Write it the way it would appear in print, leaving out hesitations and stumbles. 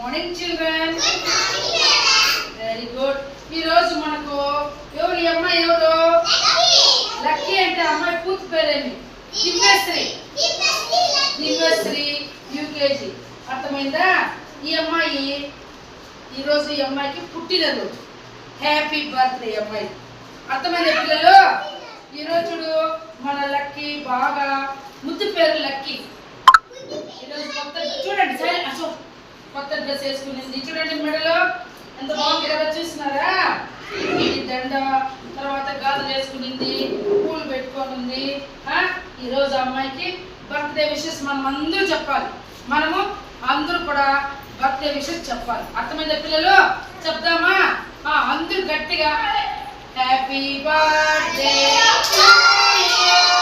Morning children. Very good. ఈ రోజు మనకు ఎవరు ఈ అమ్మాయి ఎవరు? లక్కీ. అంటే అమ్మాయి పూర్తి పేరేమి? దివ్యశ్రీ. దివ్యశ్రీ యూకేజీ. అర్థమైందా? ఈ అమ్మాయి ఈరోజు ఈ అమ్మాయికి పుట్టినరోజు. హ్యాపీ బర్త్డే అమ్మాయి. అర్థమైందా పిల్లలు? ఈరోజు మన లక్కీ బాగా ముద్దు పేరు లక్కీ. ఈరోజు కొత్త చూడండి కొత్త డ్రెస్ వేసుకునింది. చూడండి మెడలో ఎంత బాగుంది కదా, చూస్తున్నారా? ఈ దండ, తర్వాత గాజులు వేసుకునింది, పూలు పెట్టుకొని ఉంది. ఈరోజు అమ్మాయికి బర్త్డే విషెస్ మనం అందరూ చెప్పాలి. మనము అందరూ కూడా బర్త్డే విషెస్ చెప్పాలి. అర్థమైందా పిల్లలు? చెప్దామా? అందరూ గట్టిగా హ్యాపీ బర్త్డే టు యు.